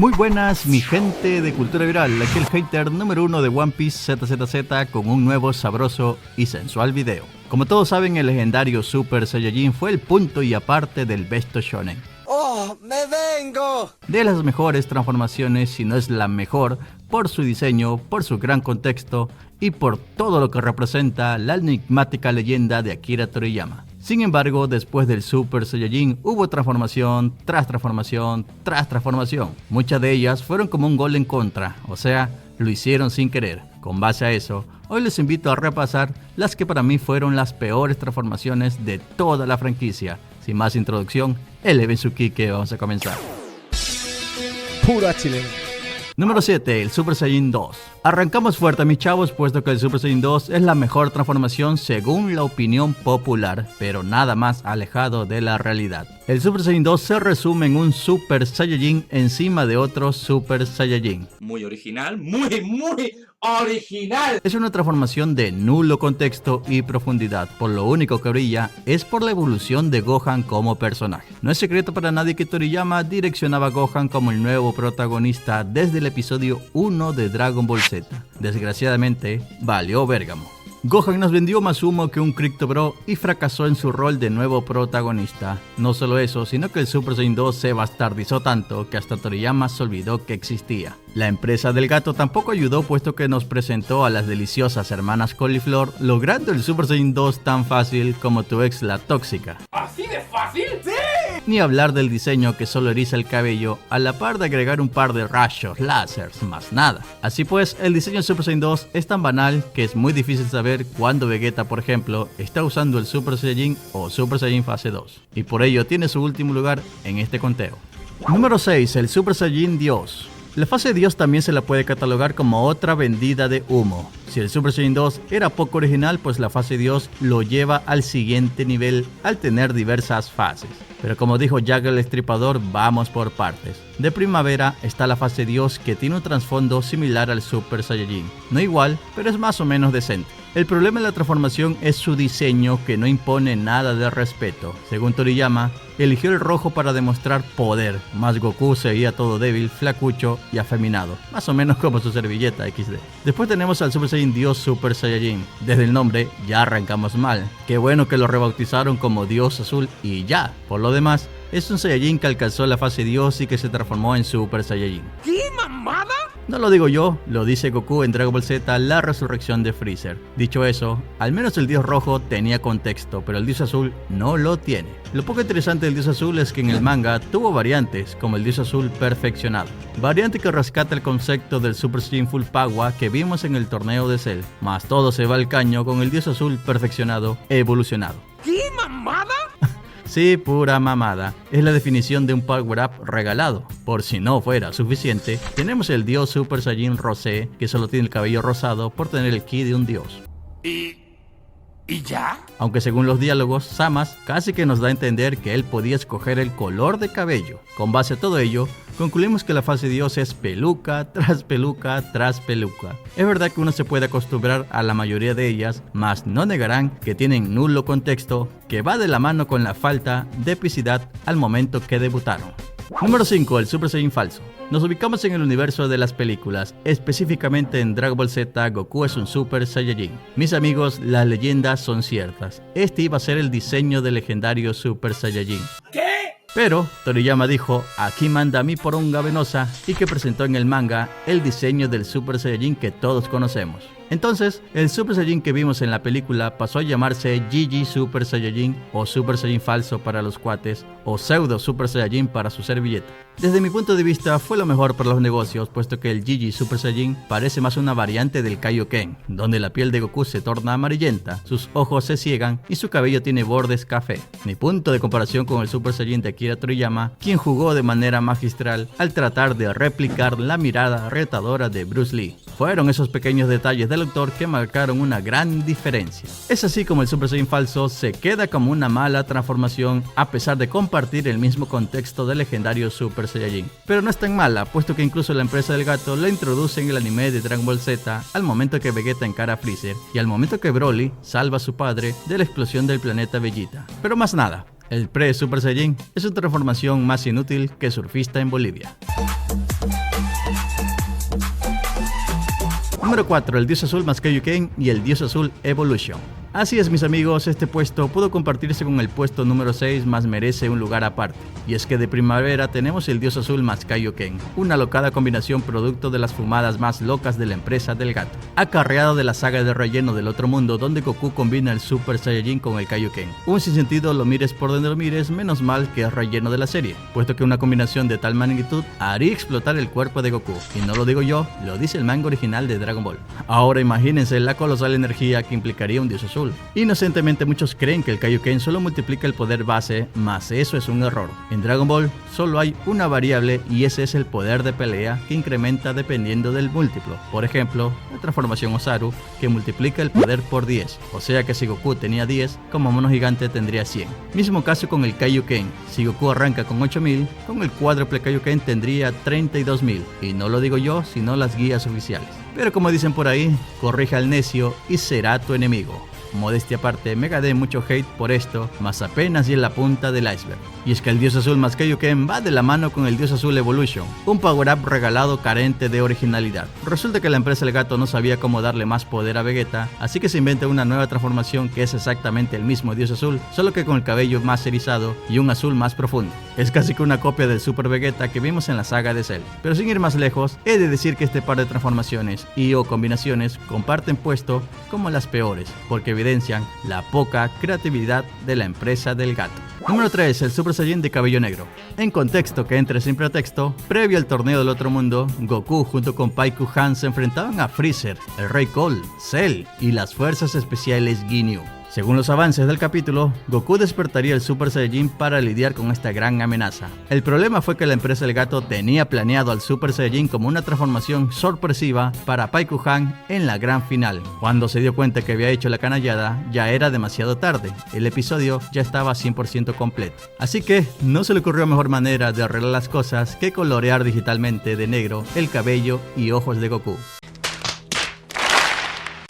Muy buenas mi gente de Cultura Viral, aquí el hater número 1 de One Piece ZZZ con un nuevo sabroso y sensual video. Como todos saben, el legendario Super Saiyajin fue el punto y aparte del Besto Shonen. ¡Oh, me vengo! De las mejores transformaciones, si no es la mejor, por su diseño, por su gran contexto y por todo lo que representa la enigmática leyenda de Akira Toriyama. Sin embargo, después del Super Saiyajin hubo transformación tras transformación tras transformación. Muchas de ellas fueron como un gol en contra, o sea, lo hicieron sin querer. Con base a eso, hoy les invito a repasar las que para mí fueron las peores transformaciones de toda la franquicia. Sin más introducción, eleven su ki que vamos a comenzar. Pura chilena. Número 7. El Super Saiyan 2. Arrancamos fuerte mis chavos, puesto que el Super Saiyan 2 es la mejor transformación según la opinión popular, pero nada más alejado de la realidad. El Super Saiyan 2 se resume en un Super Saiyajin encima de otro Super Saiyajin. Muy original, muy original. Es una transformación de nulo contexto y profundidad, por lo único que brilla es por la evolución de Gohan como personaje. No es secreto para nadie que Toriyama direccionaba a Gohan como el nuevo protagonista desde el episodio 1 de Dragon Ball Z. Desgraciadamente, valió Bérgamo. Gohan nos vendió más humo que un Crypto Bro y fracasó en su rol de nuevo protagonista. No solo eso, sino que el Super Saiyan 2 se bastardizó tanto que hasta Toriyama se olvidó que existía. La empresa del gato tampoco ayudó, puesto que nos presentó a las deliciosas hermanas Cauliflor, logrando el Super Saiyan 2 tan fácil como tu ex la tóxica. ¿Así de fácil? ¡Sí! Ni hablar del diseño que solo eriza el cabello, a la par de agregar un par de rayos láseres, más nada. Así pues, el diseño de Super Saiyan 2 es tan banal que es muy difícil saber cuándo Vegeta, por ejemplo, está usando el Super Saiyajin o Super Saiyajin fase 2, y por ello tiene su último lugar en este conteo. Número 6. El Super Saiyajin Dios. La fase Dios también se la puede catalogar como otra vendida de humo. Si el Super Saiyan 2 era poco original, pues la fase Dios lo lleva al siguiente nivel al tener diversas fases. Pero como dijo Jack el Estripador, vamos por partes. De primavera está la fase Dios, que tiene un trasfondo similar al Super Saiyajin. No igual, pero es más o menos decente. El problema de la transformación es su diseño, que no impone nada de respeto. Según Toriyama, eligió el rojo para demostrar poder, más Goku se veía todo débil, flacucho y afeminado, más o menos como su servilleta XD. Después tenemos al Super Saiyan Dios Super Saiyajin. Desde el nombre ya arrancamos mal. Qué bueno que lo rebautizaron como Dios Azul y ya. Por lo demás, es un Saiyajin que alcanzó la fase Dios y que se transformó en Super Saiyajin. ¿Qué mamada? No lo digo yo, lo dice Goku en Dragon Ball Z, la resurrección de Freezer. Dicho eso, al menos el Dios Rojo tenía contexto, pero el Dios Azul no lo tiene. Lo poco interesante del Dios Azul es que en el manga tuvo variantes, como el Dios Azul perfeccionado. Variante que rescata el concepto del Super Saiyan Full Power que vimos en el torneo de Cell. Más todo se va al caño con el Dios Azul perfeccionado, evolucionado. ¿Qué mamada? Sí, pura mamada. Es la definición de un power-up regalado. Por si no fuera suficiente, tenemos el dios Super Saiyajin Rosé, que solo tiene el cabello rosado por tener el ki de un dios. ¿Y ya? Aunque según los diálogos, Samas casi que nos da a entender que él podía escoger el color de cabello. Con base a todo ello, concluimos que la fase Dios es peluca tras peluca tras peluca. Es verdad que uno se puede acostumbrar a la mayoría de ellas, mas no negarán que tienen nulo contexto, que va de la mano con la falta de epicidad al momento que debutaron. Número 5. El Super Saiyan falso. Nos ubicamos en el universo de las películas, específicamente en Dragon Ball Z. Goku es un Super Saiyajin. Mis amigos, las leyendas son ciertas. Este iba a ser el diseño del legendario Super Saiyajin. ¿Qué? Pero Toriyama dijo, aquí manda mi poronga venosa, y que presentó en el manga el diseño del Super Saiyajin que todos conocemos. Entonces, el Super Saiyajin que vimos en la película pasó a llamarse GG Super Saiyajin o Super Saiyajin falso para los cuates o Pseudo Super Saiyajin para su servilleta. Desde mi punto de vista fue lo mejor para los negocios, puesto que el GG Super Saiyajin parece más una variante del Kaioken, donde la piel de Goku se torna amarillenta, sus ojos se ciegan y su cabello tiene bordes café. Mi punto de comparación con el Super Saiyajin de Akira Toriyama, quien jugó de manera magistral al tratar de replicar la mirada retadora de Bruce Lee. Fueron esos pequeños detalles del autor que marcaron una gran diferencia. Es así como el Super Saiyan falso se queda como una mala transformación a pesar de compartir el mismo contexto del legendario Super Saiyajin. Pero no es tan mala, puesto que incluso la empresa del gato la introduce en el anime de Dragon Ball Z al momento que Vegeta encara a Freezer y al momento que Broly salva a su padre de la explosión del planeta Vegeta. Pero más nada, el pre-Super Saiyajin es una transformación más inútil que surfista en Bolivia. Número 4, el Dios Azul más Kaioken y el Dios Azul Evolution. Así es, mis amigos, este puesto pudo compartirse con el puesto número 6, más merece un lugar aparte. Y es que de primavera tenemos el Dios Azul más Kaioken, una locada combinación producto de las fumadas más locas de la empresa del gato, acarreado de la saga de relleno del otro mundo donde Goku combina el Super Saiyajin con el Kaioken. Un sinsentido, lo mires por donde lo mires, menos mal que es relleno de la serie, puesto que una combinación de tal magnitud haría explotar el cuerpo de Goku. Y no lo digo yo, lo dice el manga original de Dragon Ball. Ahora imagínense la colosal energía que implicaría un Dios Azul. Inocentemente muchos creen que el Kaioken solo multiplica el poder base, mas eso es un error. En Dragon Ball solo hay una variable y ese es el poder de pelea que incrementa dependiendo del múltiplo. Por ejemplo, la transformación Osaru que multiplica el poder por 10, o sea que si Goku tenía 10, como mono gigante tendría 100. Mismo caso con el Kaioken, si Goku arranca con 8000, con el cuádruple Kaioken tendría 32000, y no lo digo yo sino las guías oficiales. Pero como dicen por ahí, corrige al necio y será tu enemigo. Modestia aparte, me gané mucho hate por esto, mas apenas y en la punta del iceberg. Y es que el Dios Azul más Kaioken va de la mano con el Dios Azul Evolution, un power-up regalado carente de originalidad. Resulta que la empresa del gato no sabía cómo darle más poder a Vegeta, así que se inventa una nueva transformación que es exactamente el mismo Dios Azul, solo que con el cabello más erizado y un azul más profundo. Es casi que una copia del Super Vegeta que vimos en la saga de Cell. Pero sin ir más lejos, he de decir que este par de transformaciones y o combinaciones comparten puesto como las peores, porque evidencian la poca creatividad de la empresa del gato. Número 3, el Super Saiyajin de cabello negro. En contexto que entre sin pretexto, previo al torneo del otro mundo, Goku junto con Paikuhan se enfrentaban a Freezer, el Rey Cole, Cell y las fuerzas especiales Ginyu. Según los avances del capítulo, Goku despertaría el Super Saiyajin para lidiar con esta gran amenaza. El problema fue que la empresa del gato tenía planeado al Super Saiyajin como una transformación sorpresiva para Paikuhan en la gran final. Cuando se dio cuenta que había hecho la canallada, ya era demasiado tarde. El episodio ya estaba 100% completo. Así que no se le ocurrió mejor manera de arreglar las cosas que colorear digitalmente de negro el cabello y ojos de Goku.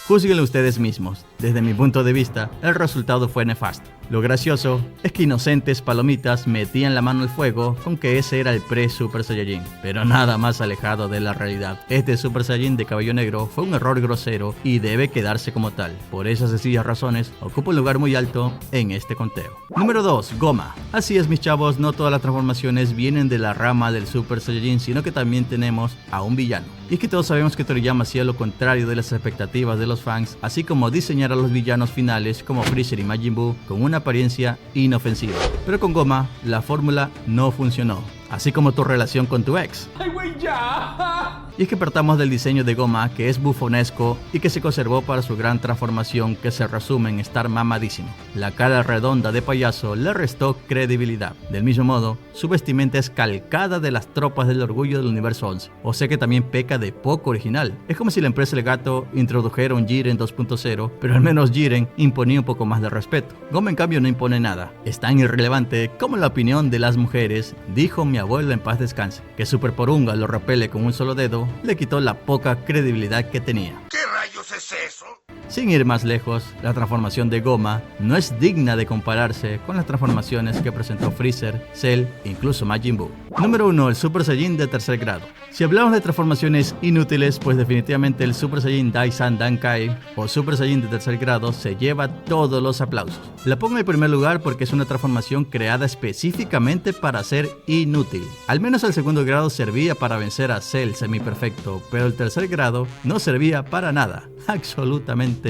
Júzguenlo ustedes mismos. Desde mi punto de vista, el resultado fue nefasto. Lo gracioso es que inocentes palomitas metían la mano al fuego con que ese era el pre-Super Saiyajin, pero nada más alejado de la realidad. Este Super Saiyajin de cabello negro fue un error grosero y debe quedarse como tal. Por esas sencillas razones, ocupa un lugar muy alto en este conteo. Número 2. Goma. Así es, mis chavos, no todas las transformaciones vienen de la rama del Super Saiyajin, sino que también tenemos a un villano. Y es que todos sabemos que Toriyama hacía lo contrario de las expectativas de los fans, así como diseñar a los villanos finales como Freezer y Majin Buu con una apariencia inofensiva. Pero con Goma, la fórmula no funcionó, así como tu relación con tu ex. ¡Ay, güey, ya! Y es que partamos del diseño de Goma, que es bufonesco y que se conservó para su gran transformación, que se resume en estar mamadísimo. La cara redonda de payaso le restó credibilidad. Del mismo modo, su vestimenta es calcada de las tropas del orgullo del universo 11, o sea que también peca de poco original. Es como si la empresa del gato introdujera un Jiren 2.0, pero al menos Jiren imponía un poco más de respeto. Goma en cambio no impone nada. Es tan irrelevante como la opinión de las mujeres, dijo mi abuelo en paz descanse, que Super Porunga lo repele con un solo dedo, le quitó la poca credibilidad que tenía. ¿Qué rayos es eso? Sin ir más lejos, la transformación de Goma no es digna de compararse con las transformaciones que presentó Freezer, Cell e incluso Majin Buu. Número 1. El Super Saiyajin de tercer grado. Si hablamos de transformaciones inútiles, pues definitivamente el Super Saiyajin Daisan Dankai o Super Saiyajin de tercer grado se lleva todos los aplausos. La pongo en primer lugar porque es una transformación creada específicamente para ser inútil. Al menos el segundo grado servía para vencer a Cell semiperfecto, pero el tercer grado no servía para nada, absolutamente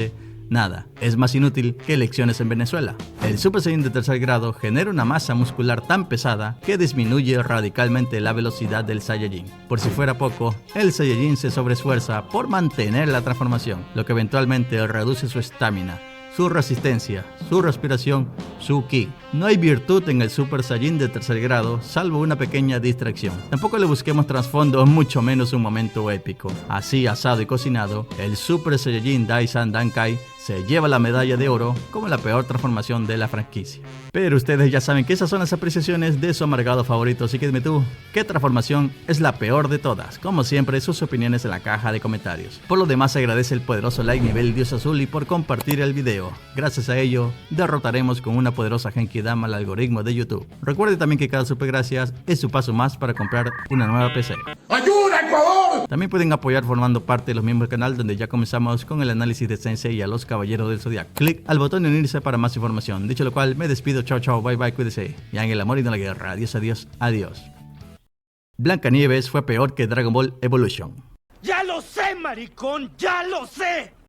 nada. Es más inútil que elecciones en Venezuela. El Super Saiyan de tercer grado genera una masa muscular tan pesada que disminuye radicalmente la velocidad del Saiyajin. Por si fuera poco, el Saiyajin se sobreesfuerza por mantener la transformación, lo que eventualmente reduce su estamina, su resistencia, su respiración, su ki. No hay virtud en el Super Saiyajin de tercer grado, salvo una pequeña distracción. Tampoco le busquemos trasfondo, mucho menos un momento épico. Así asado y cocinado, el Super Saiyajin Daisan Dankai se lleva la medalla de oro como la peor transformación de la franquicia. Pero ustedes ya saben que esas son las apreciaciones de su amargado favorito, así que dime tú, ¿qué transformación es la peor de todas? Como siempre, sus opiniones en la caja de comentarios. Por lo demás, se agradece el poderoso like nivel Dios Azul y por compartir el video. Gracias a ello, derrotaremos con una poderosa Genkidama al algoritmo de YouTube. Recuerde también que cada super gracias es su paso más para comprar una nueva PC. ¡Ayuda, Ecuador! También pueden apoyar formando parte de los miembros del canal, donde ya comenzamos con el análisis de Sensei y a los caballeros del Zodiaco. Clic al botón de unirse para más información. Dicho lo cual, me despido. Chao, chao, bye, bye, cuídese. Ya en el amor y no en la guerra. Adiós, adiós, adiós. Blancanieves fue peor que Dragon Ball Evolution. ¡Ya lo sé, maricón! ¡Ya lo sé!